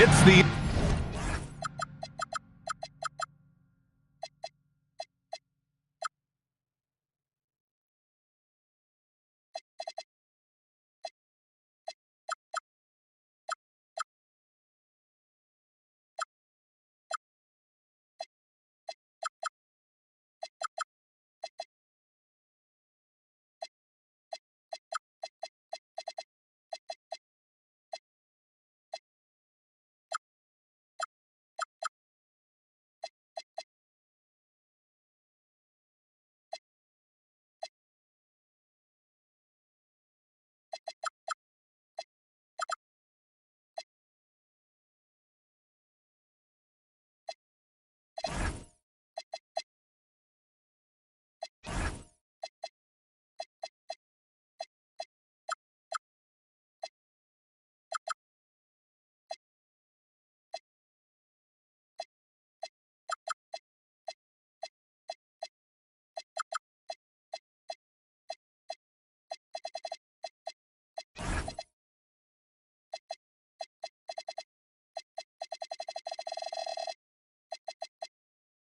hits the...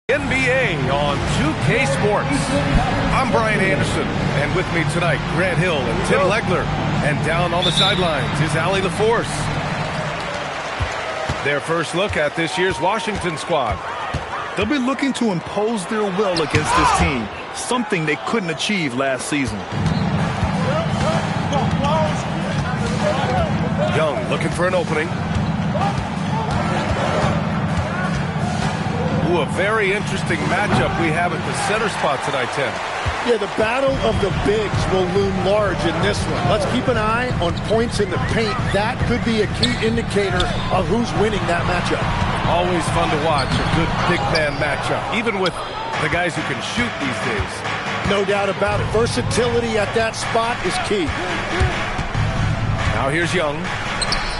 NBA on 2K Sports. I'm Brian Anderson, and with me tonight, Grant Hill and Tim Legler. And down on the sidelines is Allie LaForce. Their first look at this year's Washington squad. They'll be looking to impose their will against this team, something they couldn't achieve last season. Young looking for an opening. Ooh, a very interesting matchup we have at the center spot tonight, Tim. Yeah, the battle of the bigs will loom large in this one. Let's keep an eye on points in the paint. That could be a key indicator of who's winning that matchup. Always fun to watch a good big man matchup, even with the guys who can shoot these days. No doubt about it. Versatility at that spot is key. Now here's Young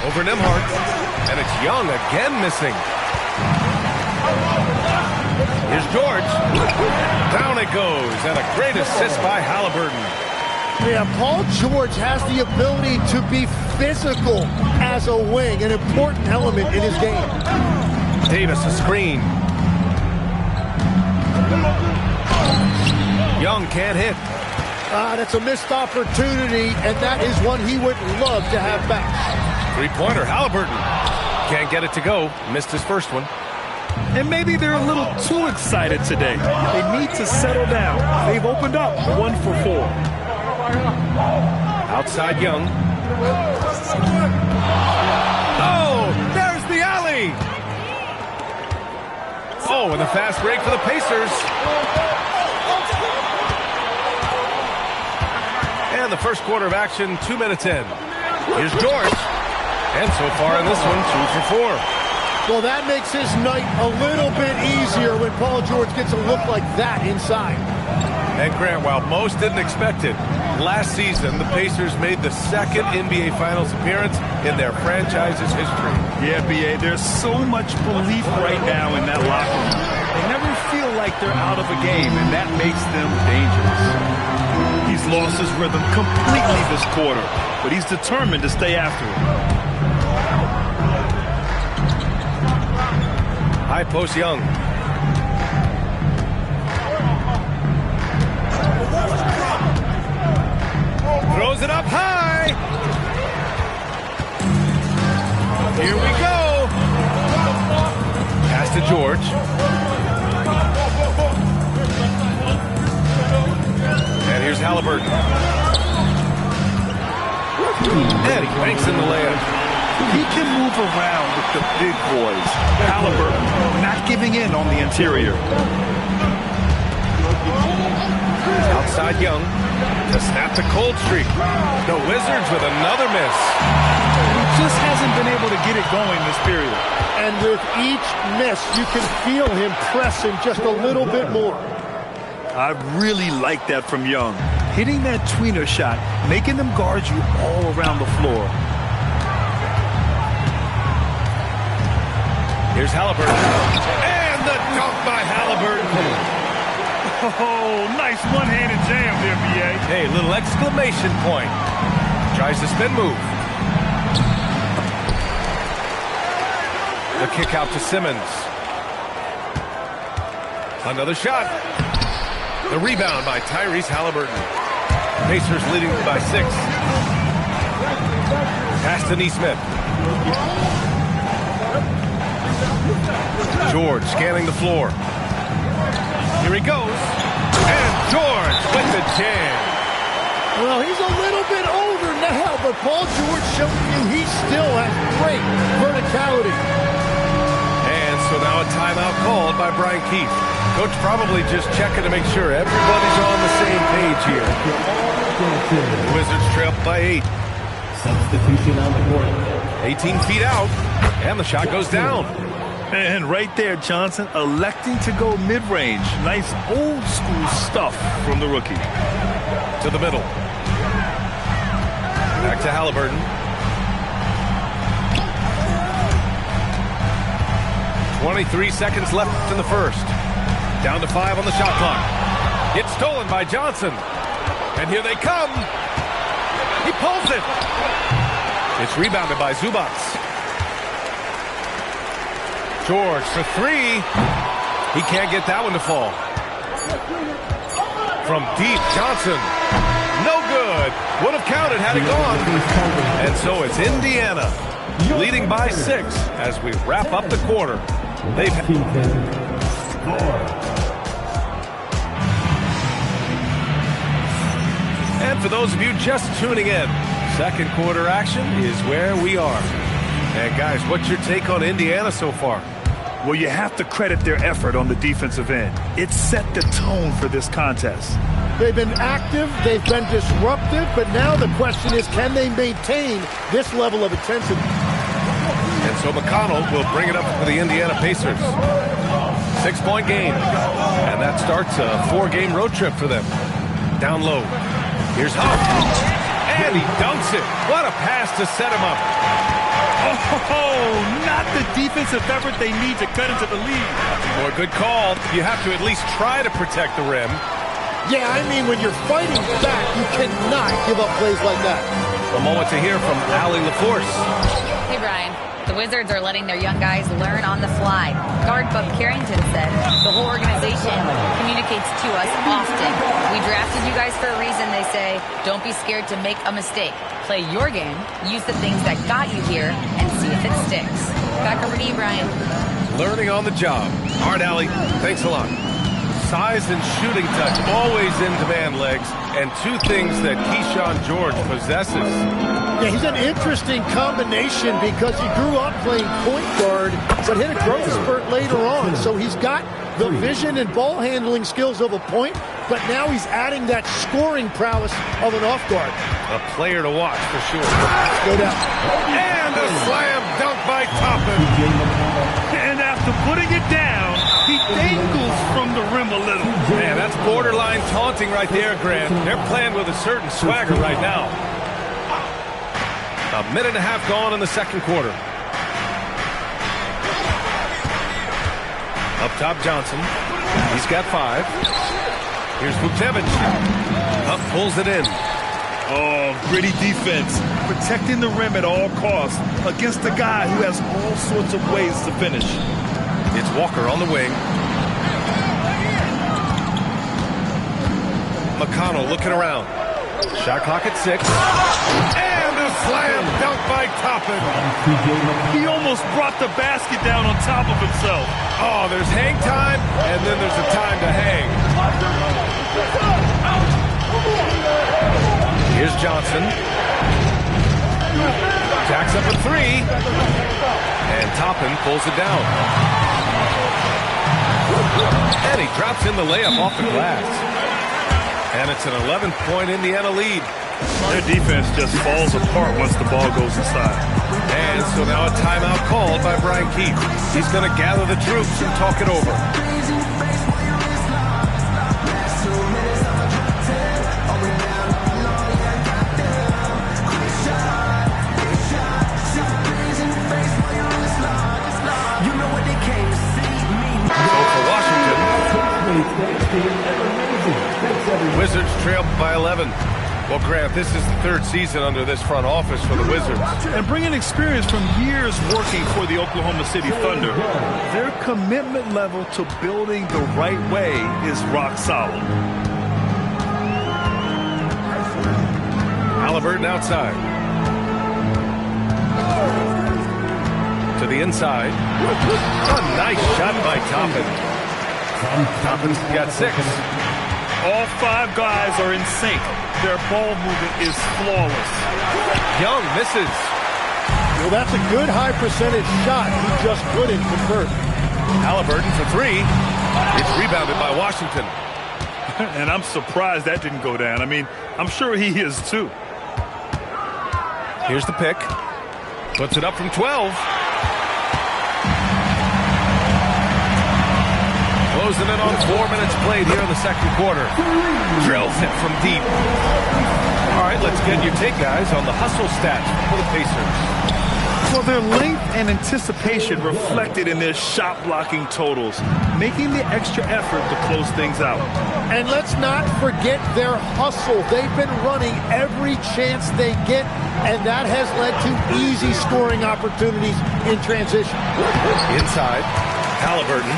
over Nembhard, and it's Young again missing. Here's George. Down it goes, and a great assist by Halliburton. Yeah, Paul George has the ability to be physical as a wing, an important element in his game. Davis, a screen. Young can't hit. That's a missed opportunity, and that is one he would love to have back. Three-pointer, Halliburton. Can't get it to go. Missed his first one. And maybe they're a little too excited today. They need to settle down. They've opened up 1 for 4. Outside Young. Oh, there's the alley. Oh, and the fast break for the Pacers. And the first quarter of action, 2 minutes in. Here's George. And so far in this one, 2 for 4. Well, that makes his night a little bit easier when Paul George gets a look like that inside. And Grant, while most didn't expect it, last season the Pacers made the second NBA Finals appearance in their franchise's history. Yeah, B.A., there's so much belief right now in that locker room. They never feel like they're out of a game, and that makes them dangerous. He's lost his rhythm completely this quarter, but he's determined to stay after it. High post Young. Throws it up high. Here we go. Pass to George. And here's Halliburton. And he banks in the layup. He can move around with the big boys. Halliburton not giving in on the interior. Outside Young to snap the cold streak. The Wizards with another miss. He just hasn't been able to get it going this period. And with each miss, you can feel him pressing just a little bit more. I really like that from Young. Hitting that tweener shot, making them guard you all around the floor. Here's Halliburton. And the dunk by Halliburton. Oh, nice one-handed jam there, B.A. Hey, little exclamation point. Tries the spin move. The kick out to Simmons. Another shot. The rebound by Tyrese Halliburton. Pacers leading by 6. Pass to Nesmith. George scanning the floor. Here he goes. And George with the jam. Well, he's a little bit older now, but Paul George showing you he still has great verticality. And so now a timeout called by Brian Keefe. Coach probably just checking to make sure everybody's on the same page here. The Wizards trail by 8. Substitution on the court. 18 feet out, and the shot goes down. And right there, Johnson electing to go mid-range. Nice old school stuff from the rookie. To the middle. Back to Halliburton. .23 seconds left in the first. Down to 5 on the shot clock. It's stolen by Johnson. And here they come. He pulls it. It's rebounded by Zubac. George for 3. He can't get that one to fall. From deep, Johnson. No good. Would have counted had it gone. And so it's Indiana leading by 6 as we wrap up the quarter. They've And for those of you just tuning in, second quarter action is where we are. And guys, what's your take on Indiana so far? Well, you have to credit their effort on the defensive end. It set the tone for this contest. They've been active, they've been disruptive, but now the question is, can they maintain this level of intensity? And so McConnell will bring it up for the Indiana Pacers. 6-point game. And that starts a 4-game road trip for them. Down low. Here's Huff. And he dunks it. What a pass to set him up. Oh, not the defensive effort they need to cut into the lead. Boy, good call. You have to at least try to protect the rim. Yeah, I mean, when you're fighting back, you cannot give up plays like that. A moment to hear from Allie LaForce. Hey, Brian. The Wizards are letting their young guys learn on the fly. Guard Bub Carrington said, the whole organization communicates to us often. We drafted you guys for a reason, they say. Don't be scared to make a mistake. Play your game, use the things that got you here, and see if it sticks. Back over to you, Brian. Learning on the job. All right, Allie, thanks a lot. Size and shooting touch, always in demand, legs, and 2 things that Keyshawn George possesses. Yeah, he's an interesting combination because he grew up playing point guard, but hit a growth spurt later on. So he's got the vision and ball handling skills of a point, but now he's adding that scoring prowess of an off guard. A player to watch for sure. No doubt. And a slam dunk by Toppin. And after putting it down, he dangles from the rim a little. Man, that's borderline taunting right there, Grant. They're playing with a certain swagger right now. A minute and a half gone in the second quarter. Up top, Johnson. He's got 5. Here's Vukcevic. Up, pulls it in. Oh, gritty defense. Protecting the rim at all costs against a guy who has all sorts of ways to finish. It's Walker on the wing. McConnell looking around. Shot clock at 6. And a slam dunk by Toppin. He almost brought the basket down on top of himself. Oh, there's hang time, and then there's a time to hang. Here's Johnson. Jacks up a 3. And Toppin pulls it down. And he drops in the layup off the glass. And it's an 11-point Indiana lead. Their defense just falls apart once the ball goes inside. And so now a timeout called by Brian Keefe. He's going to gather the troops and talk it over. So for Washington, Wizards trail by 11. Well, Grant, this is the third season under this front office for the Wizards. And bringing experience from years working for the Oklahoma City Thunder, their commitment level to building the right way is rock solid. Haliburton outside. To the inside. A nice shot by Toppin. Toppin's got 6. All 5 guys are in sync. Their ball movement is flawless. Young misses. Well, that's a good high percentage shot he just couldn't convert. Haliburton for 3. It's rebounded by Washington. And I'm surprised that didn't go down. I mean, I'm sure he is too. Here's the pick. Puts it up from 12. Closing in on 4 minutes played here in the second quarter. Drills it from deep. All right, let's get your take, guys, on the hustle stats for the Pacers. Well, their length and anticipation reflected in their shot blocking totals, making the extra effort to close things out. And let's not forget their hustle. They've been running every chance they get, and that has led to easy scoring opportunities in transition. Inside, Haliburton.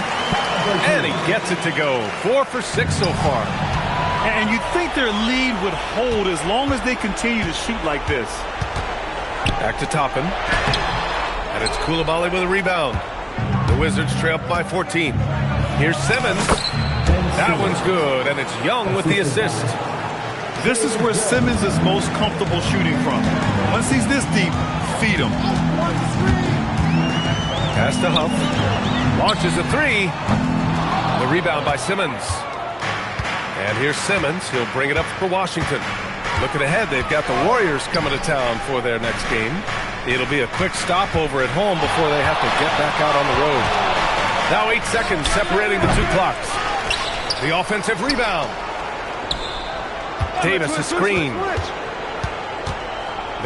And he gets it to go. 4 for 6 so far. And you'd think their lead would hold as long as they continue to shoot like this. Back to Toppin. And it's Coulibaly with a rebound. The Wizards trail by 14. Here's Simmons. That one's good, and it's Young with the assist. This is where Simmons is most comfortable shooting from. Once he's this deep, feed him. Pass to Huff. Launches a 3. The rebound by Simmons. And here's Simmons. He'll bring it up for Washington. Looking ahead, they've got the Warriors coming to town for their next game. It'll be a quick stopover at home before they have to get back out on the road. Now 8 seconds separating the 2 clocks. The offensive rebound. Davis a screen.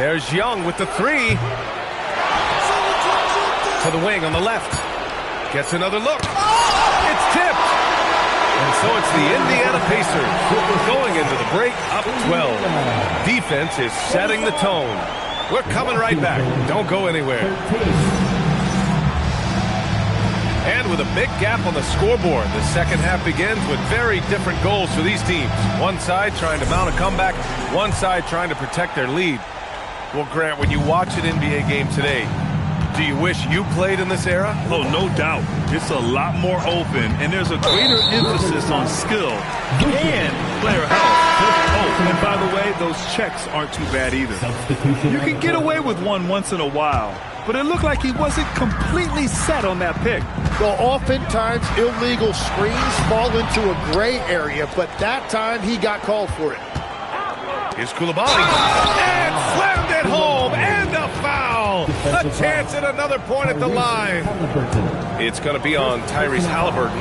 There's Young with the 3. To the wing on the left. Gets another look. It's tipped. And so it's the Indiana Pacers going into the break up 12. Defense is setting the tone. We're coming right back. Don't go anywhere. And with a big gap on the scoreboard, the second half begins with very different goals for these teams. One side trying to mount a comeback, one side trying to protect their lead. Well, Grant, when you watch an NBA game today, do you wish you played in this era? Oh, no doubt. It's a lot more open, and there's a greater emphasis on skill and player health. Oh, and by the way, those checks aren't too bad either. You can get away with one once in a while, but it looked like he wasn't completely set on that pick. Well, oftentimes illegal screens fall into a gray area, but that time he got called for it. Here's Coulibaly. And slammed it home. And a foul. A chance at another point at the line. It's going to be on Tyrese Haliburton.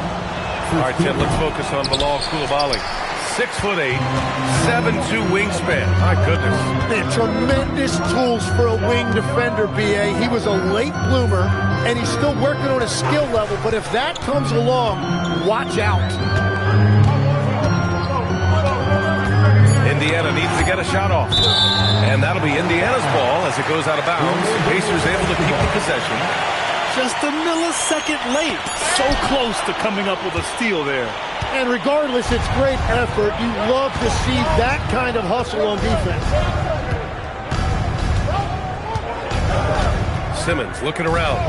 All right, Tim, let's focus on Bilal Coulibaly. 6'8", 7'2" wingspan. My goodness. Man, tremendous tools for a wing defender, B.A. He was a late bloomer, and he's still working on his skill level, but if that comes along, watch out. Indiana needs to get a shot off. And that'll be Indiana's ball as it goes out of bounds. Pacers able to keep the possession. Just a millisecond late. So close to coming up with a steal there. And regardless, it's great effort. You love to see that kind of hustle on defense. Simmons looking around.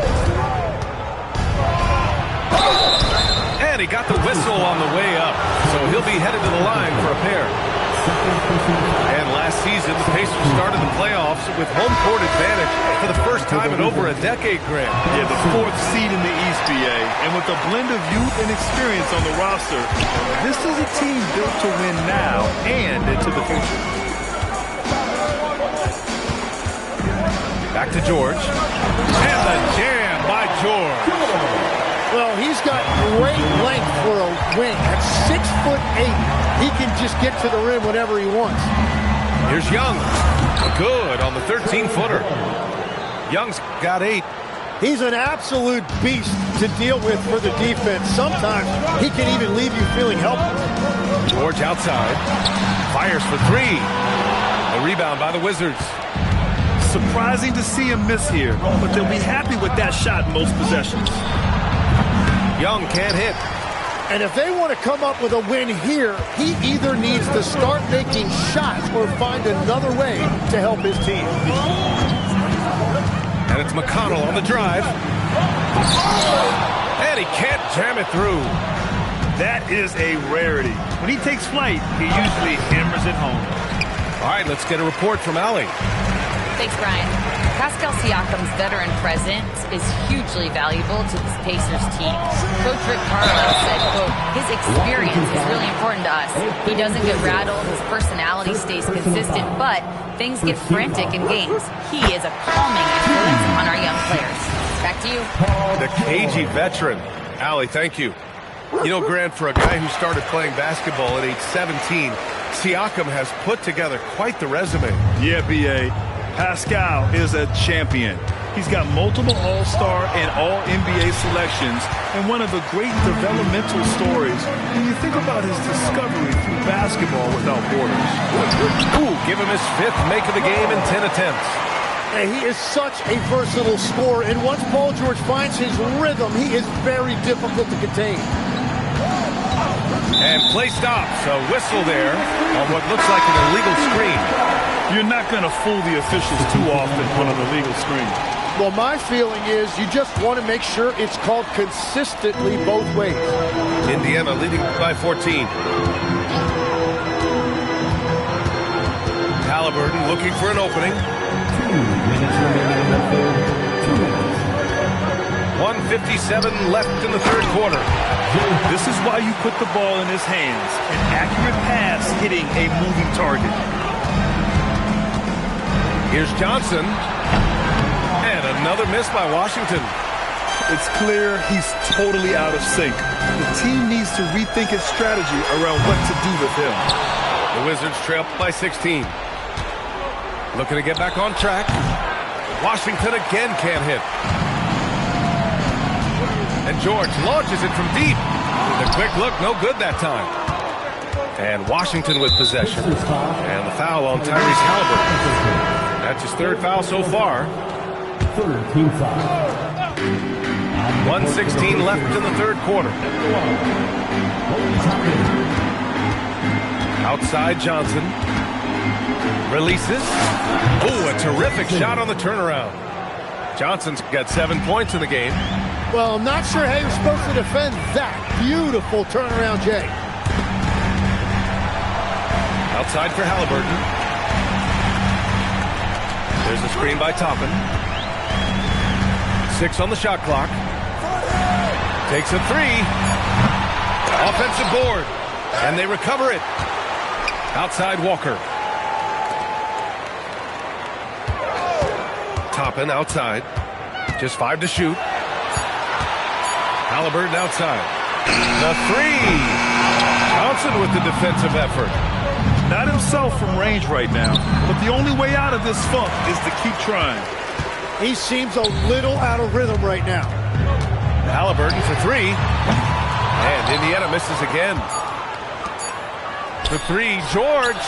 And he got the whistle on the way up. So he'll be headed to the line for a pair. And last season, the Pacers started the playoffs with home court advantage for the first time in over a decade, Grant. Yeah, the 4th seed in the East, BA. And with a blend of youth and experience on the roster, this is a team built to win now and into the future. Back to George. And the jam by George. Well, he's got great length for a wing. At 6'8", he can just get to the rim whenever he wants. Here's Young. Good on the 13-footer. Young's got 8. He's an absolute beast to deal with for the defense. Sometimes he can even leave you feeling helpless. George outside. Fires for 3. rebound by the Wizards. Surprising to see him miss here, but they'll be happy with that shot in most possessions. Young can't hit. And if they want to come up with a win here, he either needs to start making shots or find another way to help his team. And it's McConnell on the drive. And he can't jam it through. That is a rarity. When he takes flight, he usually hammers it home. All right, let's get a report from Allie. Thanks, Brian. Pascal Siakam's veteran presence is hugely valuable to this Pacers team. Coach Rick Carlisle said, quote, his experience is really important to us. He doesn't get rattled, his personality stays consistent, but things get frantic in games. He is a calming influence on our young players. Back to you. The cagey veteran. Allie, thank you. You know, Grant, for a guy who started playing basketball at age 17, Siakam has put together quite the resume. Yeah, B.A. Pascal is a champion. He's got multiple All-Star and All-NBA selections, and one of the great developmental stories when you think about his discovery through basketball without borders. Ooh, give him his 5th make of the game in 10 attempts. And he is such a versatile scorer, and once Paul George finds his rhythm, he is very difficult to contain. And play stops. A whistle there on what looks like an illegal screen. You're not going to fool the officials too often on an illegal screen. Well, my feeling is you just want to make sure it's called consistently both ways. Indiana leading by 14. Halliburton looking for an opening. 2 minutes remaining in the third. 2 minutes. 1:57 left in the third quarter. This is why you put the ball in his hands. An accurate pass hitting a moving target. Here's Johnson. And another miss by Washington. It's clear he's totally out of sync. The team needs to rethink its strategy around what to do with him. The Wizards trail by 16. Looking to get back on track. Washington again can't hit. And George launches it from deep. The quick look, no good that time. And Washington with possession. And the foul on Tyrese Halliburton. That's his 3rd foul so far. 3rd team foul. 1:16 left in the third quarter. Outside Johnson. Releases. Oh, a terrific shot on the turnaround. Johnson's got 7 points in the game. Well, I'm not sure how you're supposed to defend that. Beautiful turnaround, Jay. Outside for Halliburton. There's a screen by Toppin. 6 on the shot clock. Takes a 3. Offensive board. And they recover it. Outside Walker. Toppin outside. Just 5 to shoot. Halliburton outside. The 3. Johnson with the defensive effort. Not himself from range right now, but the only way out of this funk is to keep trying. He seems a little out of rhythm right now. Halliburton for 3. And Indiana misses again. For 3, George.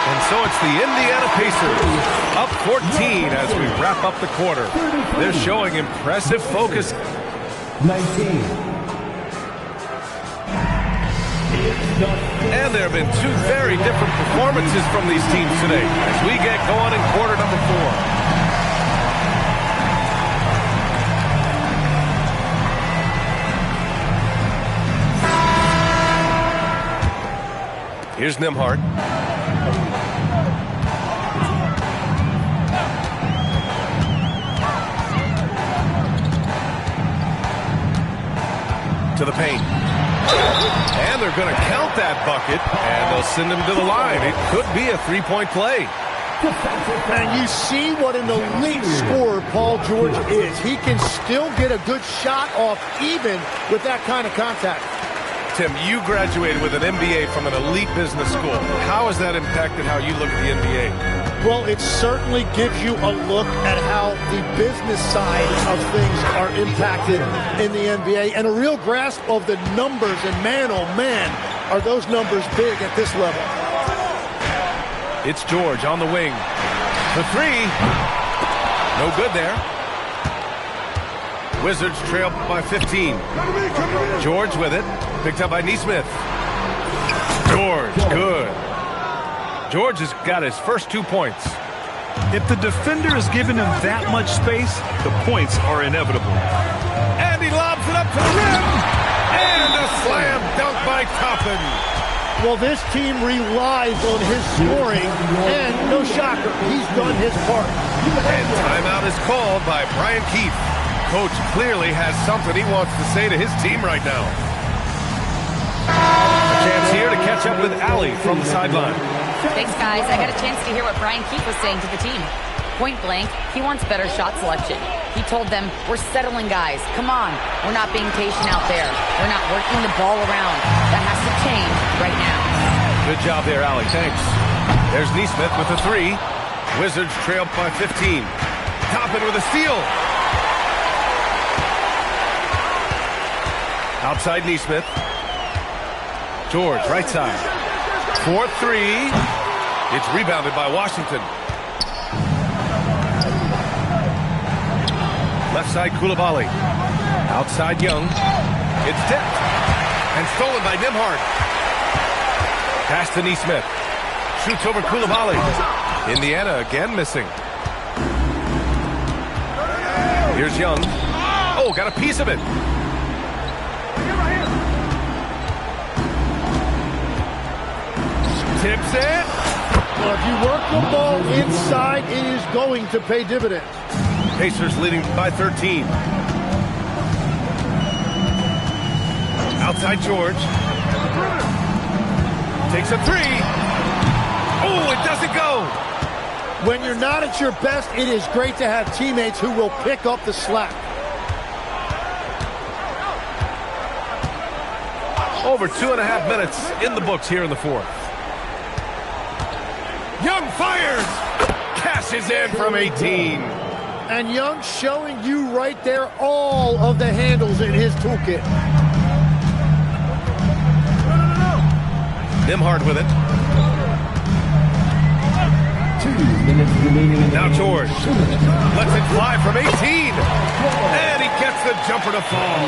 And so it's the Indiana Pacers up 14 as we wrap up the quarter. They're showing impressive focus. 19. And there have been 2 very different performances from these teams today as we get going in quarter number 4. Here's Nembhard. To the paint. And they're going to count that bucket, and they'll send him to the line. It could be a 3-point play. And you see what an elite scorer Paul George is. He can still get a good shot off even with that kind of contact. Tim, you graduated with an MBA from an elite business school. How has that impacted how you look at the NBA? Well, it certainly gives you a look at how the business side of things are impacted in the NBA and a real grasp of the numbers. And man, oh man, are those numbers big at this level. It's George on the wing. The three. No good there. Wizards trail by 15. George with it. Picked up by Nesmith. George, good. George has got his first 2 points. If the defender is giving him that much space, the points are inevitable. And he lobs it up to the rim. And a slam dunk by Toppin. Well, this team relies on his scoring, and no shocker, he's done his part. And timeout is called by Brian Keefe. Coach clearly has something he wants to say to his team right now. A chance here to catch up with Allie from the sideline. Thanks, guys. I got a chance to hear what Brian Keefe was saying to the team. Point blank, he wants better shot selection. He told them, we're settling, guys. Come on. We're not being patient out there. We're not working the ball around. That has to change right now. Good job there, Allie. Thanks. There's Nesmith with the three. Wizards trail by 15. Toppin with a steal. Outside Nesmith. George, right side. 4-3. It's rebounded by Washington. Left side, Coulibaly. Outside, Young. It's tipped. And stolen by Nembhard. Pass to Nesmith. Shoots over Coulibaly. Indiana again missing. Here's Young. Oh, got a piece of it. Tips it. Well, if you work the ball inside, it is going to pay dividends. Pacers leading by 13. Outside George. Takes a three. Oh, it doesn't go. When you're not at your best, it is great to have teammates who will pick up the slack. Over 2.5 minutes in the books here in the fourth. Young fires. Cashes in from 18. And Young showing you right there all of the handles in his toolkit. Nembhard with it. 2 minutes remaining. Now George lets it fly from 18. And he gets the jumper to fall.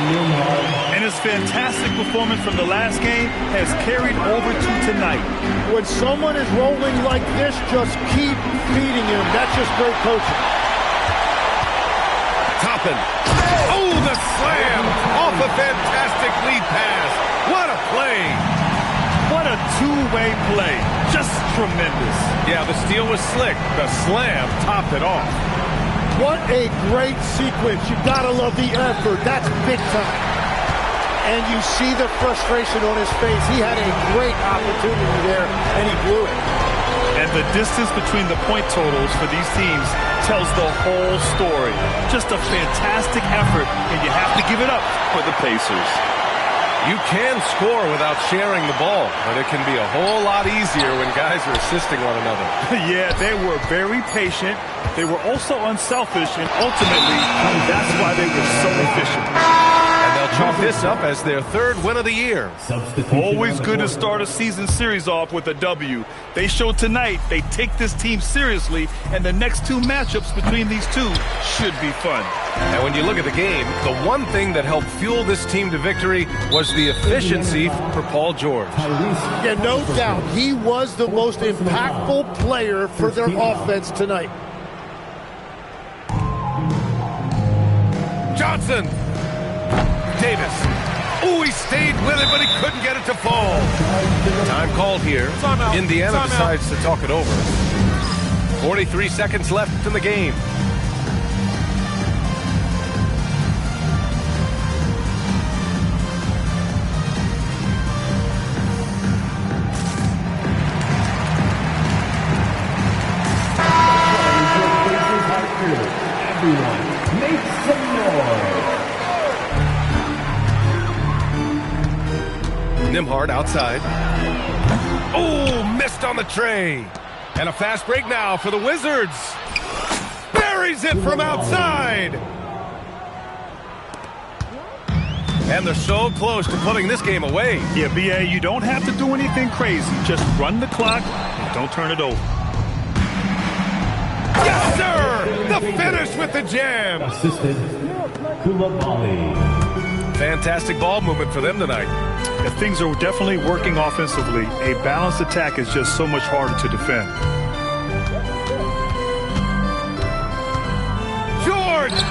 And his fantastic performance from the last game has carried over to tonight. When someone is rolling like this, just keep feeding him. That's just great coaching. Toppin. Oh, the slam off a fantastic lead pass. What a play. What a two-way play. Just tremendous. Yeah, the steal was slick. The slam topped it off. What a great sequence. You gotta love the effort. That's big time. And you see the frustration on his face. He had a great opportunity there, and he blew it. And the distance between the point totals for these teams tells the whole story. Just a fantastic effort, and you have to give it up for the Pacers. You can score without sharing the ball, but it can be a whole lot easier when guys are assisting one another. Yeah, they were very patient. They were also unselfish, and ultimately, that's why they were so efficient. And they'll chalk this up as their third win of the year. Always good to start a season series off with a W. They showed tonight they take this team seriously, and the next two matchups between these two should be fun. And when you look at the game, the one thing that helped fuel this team to victory was the efficiency for Paul George. Yeah, no doubt. He was the most impactful player for their offense tonight. Johnson. Davis. Oh, he stayed with it, but he couldn't get it to fall. Time called here. Indiana decides to talk it over. 43 seconds left in the game. Everyone, make some noise. Nembhard outside. Oh, missed on the tray. And a fast break now for the Wizards. Buries it from outside. And they're so close to putting this game away. Yeah, B.A., you don't have to do anything crazy. Just run the clock and don't turn it over. Yes, sir! The finish with the jam. Assisted Koulibaly. Fantastic ball movement for them tonight. And things are definitely working offensively. A balanced attack is just so much harder to defend. George!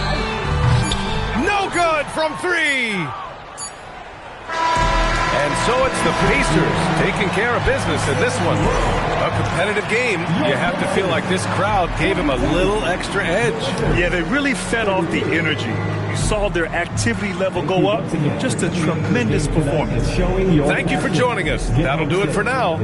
No good from 3. And so it's the Pacers taking care of business in this one. A competitive game. You have to feel like this crowd gave him a little extra edge. Yeah, they really fed off the energy. You saw their activity level go up. Just a tremendous performance. Thank you for joining us. That'll do it for now.